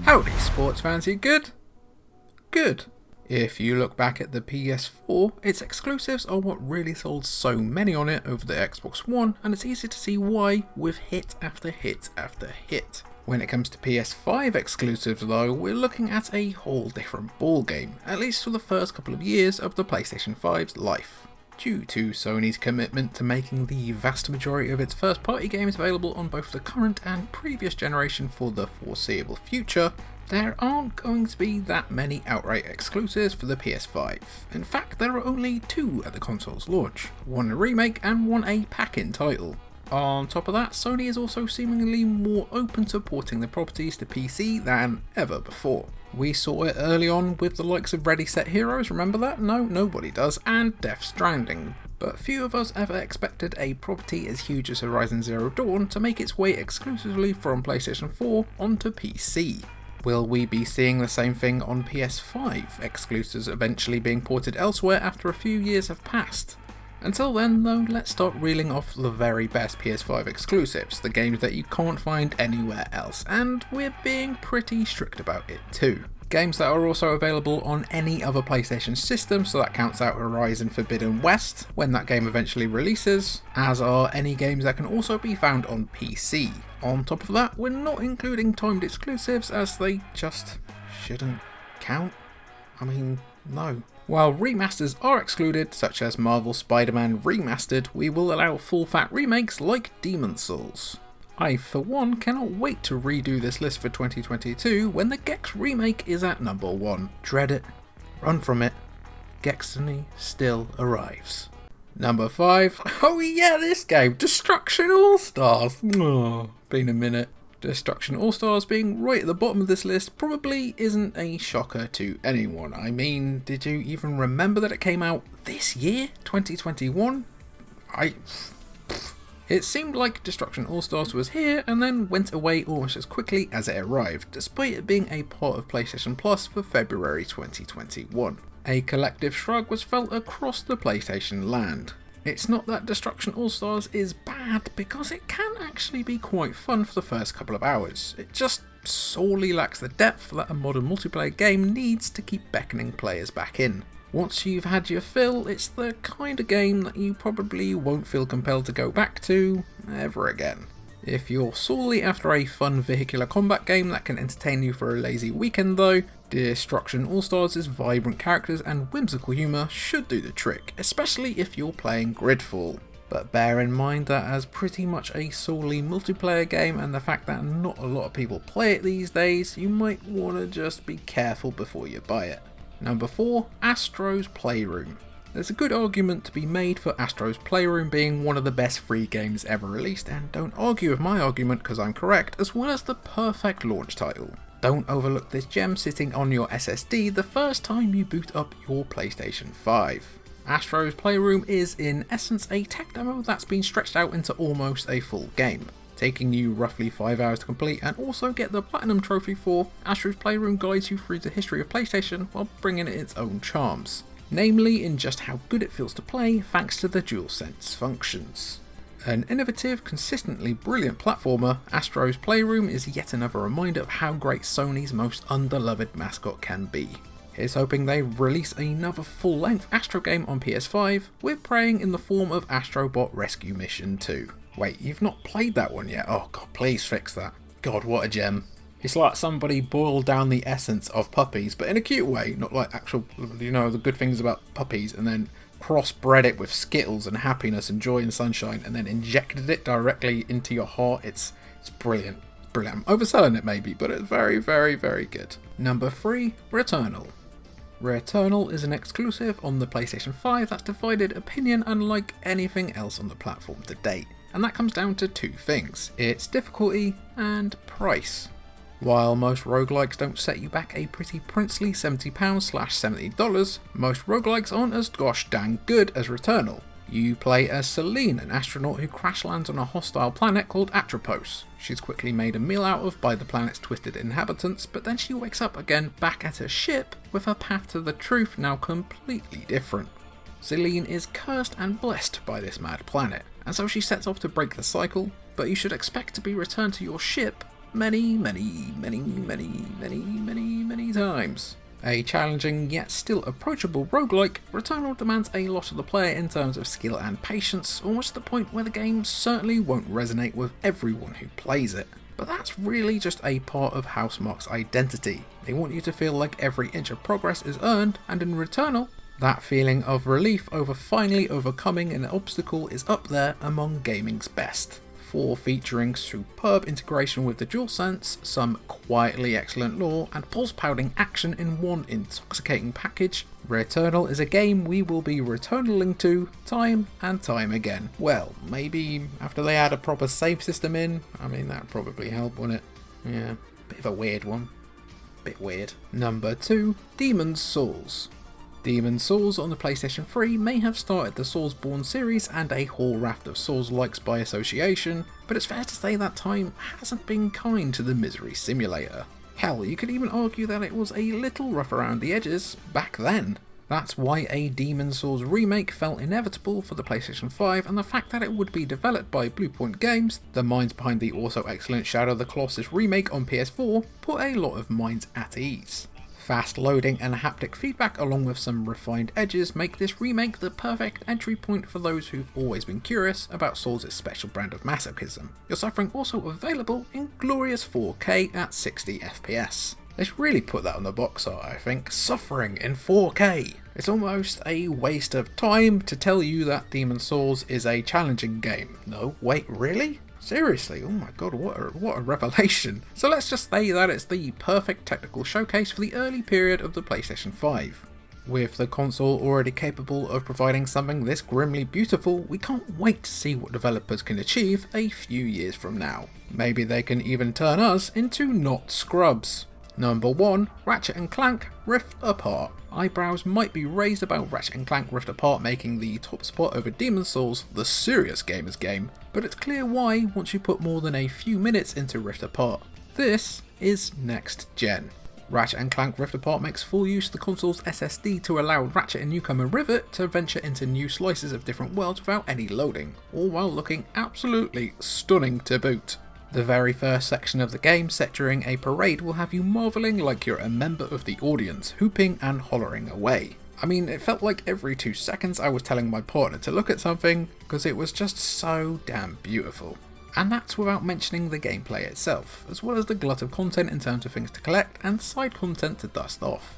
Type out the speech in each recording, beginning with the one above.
Howdy sports fans, you good? Good. If you look back at the PS4, its exclusives are what really sold so many on it over the Xbox One, and it's easy to see why with hit after hit after hit. When it comes to PS5 exclusives though, we're looking at a whole different ballgame, at least for the first couple of years of the PlayStation 5's life. Due to Sony's commitment to making the vast majority of its first party games available on both the current and previous generation for the foreseeable future, there aren't going to be that many outright exclusives for the PS5. In fact, there are only two at the console's launch, one a remake and one a pack-in title. On top of that, Sony is also seemingly more open to porting the properties to PC than ever before. We saw it early on with the likes of Ready Set Heroes, remember that? No, nobody does, and Death Stranding. But few of us ever expected a property as huge as Horizon Zero Dawn to make its way exclusively from PlayStation 4 onto PC. Will we be seeing the same thing on PS5, exclusives eventually being ported elsewhere after a few years have passed? Until then though, let's start reeling off the very best PS5 exclusives, the games that you can't find anywhere else, and we're being pretty strict about it too. Games that are also available on any other PlayStation system, so that counts out Horizon Forbidden West when that game eventually releases, as are any games that can also be found on PC. On top of that, we're not including timed exclusives as they just shouldn't count. I mean, no. While remasters are excluded, such as Marvel Spider-Man Remastered, we will allow full-fat remakes like Demon's Souls. I, for one, cannot wait to redo this list for 2022 when the Gex remake is at number 1. Dread it, run from it, Gexony still arrives. Number 5, oh yeah, this game, Destruction AllStars. Oh, been a minute. Destruction AllStars being right at the bottom of this list probably isn't a shocker to anyone. I mean, did you even remember that it came out this year, 2021? It seemed like Destruction AllStars was here and then went away almost as quickly as it arrived, despite it being a part of PlayStation Plus for February 2021. A collective shrug was felt across the PlayStation land. It's not that Destruction AllStars is bad, because it can actually be quite fun for the first couple of hours. It just sorely lacks the depth that a modern multiplayer game needs to keep beckoning players back in. Once you've had your fill, it's the kind of game that you probably won't feel compelled to go back to ever again. If you're sorely after a fun vehicular combat game that can entertain you for a lazy weekend though, Destruction AllStars' vibrant characters and whimsical humour should do the trick, especially if you're playing Gridfall. But bear in mind that as pretty much a solely multiplayer game and the fact that not a lot of people play it these days, you might want to just be careful before you buy it. Number 4, Astro's Playroom. There's a good argument to be made for Astro's Playroom being one of the best free games ever released, and don't argue with my argument because I'm correct, as well as the perfect launch title. Don't overlook this gem sitting on your SSD the first time you boot up your PlayStation 5. Astro's Playroom is in essence a tech demo that's been stretched out into almost a full game. Taking you roughly 5 hours to complete and also get the Platinum Trophy for, Astro's Playroom guides you through the history of PlayStation while bringing it its own charms. Namely in just how good it feels to play thanks to the DualSense functions. An innovative, consistently brilliant platformer, Astro's Playroom is yet another reminder of how great Sony's most underloved mascot can be. Here's hoping they release another full-length Astro game on PS5, with praying in the form of Astrobot Rescue Mission 2. Wait, you've not played that one yet? Oh god, please fix that. God, what a gem. It's like somebody boiled down the essence of puppies, but in a cute way, not like actual, you know, the good things about puppies, and then crossbred it with Skittles and happiness and joy and sunshine, and then injected it directly into your heart. It's brilliant. Brilliant. I'm overselling it maybe, but it's very, very, very good. Number 3, Returnal. Returnal is an exclusive on the PlayStation 5 that's divided opinion unlike anything else on the platform to date. And that comes down to two things, its difficulty and price. While most roguelikes don't set you back a pretty princely £70/$70, most roguelikes aren't as gosh dang good as Returnal. You play as Celine, an astronaut who crash lands on a hostile planet called Atropos. She's quickly made a meal out of by the planet's twisted inhabitants, but then she wakes up again back at her ship with her path to the truth now completely different. Celine is cursed and blessed by this mad planet, and so she sets off to break the cycle, but you should expect to be returned to your ship many times. A challenging yet still approachable roguelike, Returnal demands a lot of the player in terms of skill and patience, almost to the point where the game certainly won't resonate with everyone who plays it. But that's really just a part of Housemarque's identity. They want you to feel like every inch of progress is earned, and in Returnal, that feeling of relief over finally overcoming an obstacle is up there among gaming's best. Featuring superb integration with the DualSense, some quietly excellent lore, and pulse-pounding action in one intoxicating package, Returnal is a game we will be returnaling to time and time again. Well, maybe after they add a proper save system in. I mean, that'd probably help, wouldn't it? Yeah, bit of a weird one. Bit weird. Number 2, Demon's Souls. Demon's Souls on the PlayStation 3 may have started the Soulsborne series and a whole raft of Souls-likes by association, but it's fair to say that time hasn't been kind to the Misery Simulator. Hell, you could even argue that it was a little rough around the edges back then. That's why a Demon's Souls remake felt inevitable for the PlayStation 5, and the fact that it would be developed by Bluepoint Games, the minds behind the also excellent Shadow of the Colossus remake on PS4, put a lot of minds at ease. Fast loading and haptic feedback along with some refined edges make this remake the perfect entry point for those who've always been curious about Souls' special brand of masochism. Your suffering also available in glorious 4K at 60 FPS. They should really put that on the box art, I think. Suffering in 4K! It's almost a waste of time to tell you that Demon's Souls is a challenging game. No, wait, really? Seriously, oh my god, what a revelation. So let's just say that it's the perfect technical showcase for the early period of the PlayStation 5. With the console already capable of providing something this grimly beautiful, we can't wait to see what developers can achieve a few years from now. Maybe they can even turn us into not scrubs. Number 1, Ratchet & Clank Rift Apart. Eyebrows might be raised about Ratchet & Clank Rift Apart making the top spot over Demon's Souls, the serious gamer's game, but it's clear why once you put more than a few minutes into Rift Apart. This is next gen. Ratchet & Clank Rift Apart makes full use of the console's SSD to allow Ratchet and newcomer Rivet to venture into new slices of different worlds without any loading, all while looking absolutely stunning to boot. The very first section of the game, set during a parade, will have you marvelling like you're a member of the audience, hooping and hollering away. I mean, it felt like every 2 seconds I was telling my partner to look at something, because it was just so damn beautiful. And that's without mentioning the gameplay itself, as well as the glut of content in terms of things to collect and side content to dust off.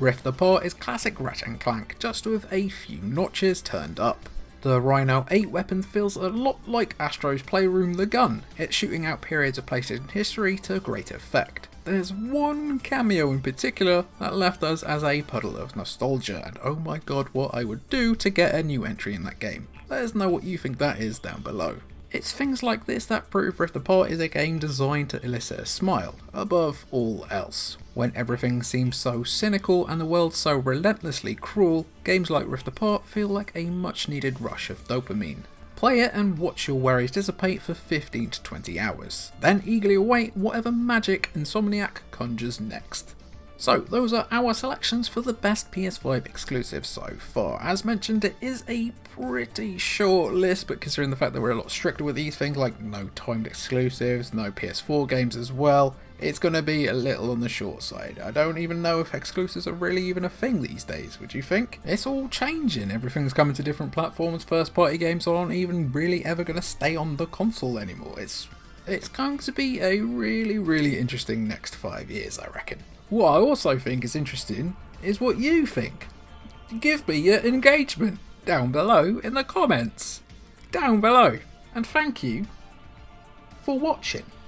Rift Apart is classic Ratchet & Clank, just with a few notches turned up. The Rhino 8 weapon feels a lot like Astro's Playroom the gun, it's shooting out periods of PlayStation history to great effect. There's one cameo in particular that left us as a puddle of nostalgia, and oh my god, what I would do to get a new entry in that game. Let us know what you think that is down below. It's things like this that prove Rift Apart is a game designed to elicit a smile, above all else. When everything seems so cynical and the world so relentlessly cruel, games like Rift Apart feel like a much needed rush of dopamine. Play it and watch your worries dissipate for 15 to 20 hours, then eagerly await whatever magic Insomniac conjures next. So those are our selections for the best PS5 exclusives so far. As mentioned, it is a pretty short list, but considering the fact that we're a lot stricter with these things, like no timed exclusives, no PS4 games as well, it's going to be a little on the short side. I don't even know if exclusives are really even a thing these days, would you think? It's all changing, everything's coming to different platforms, first party games aren't even really ever going to stay on the console anymore. It's going to be a really interesting next 5 years, I reckon. What I also think is interesting is what you think. Give me your engagement down below in the comments. Down below. And thank you for watching.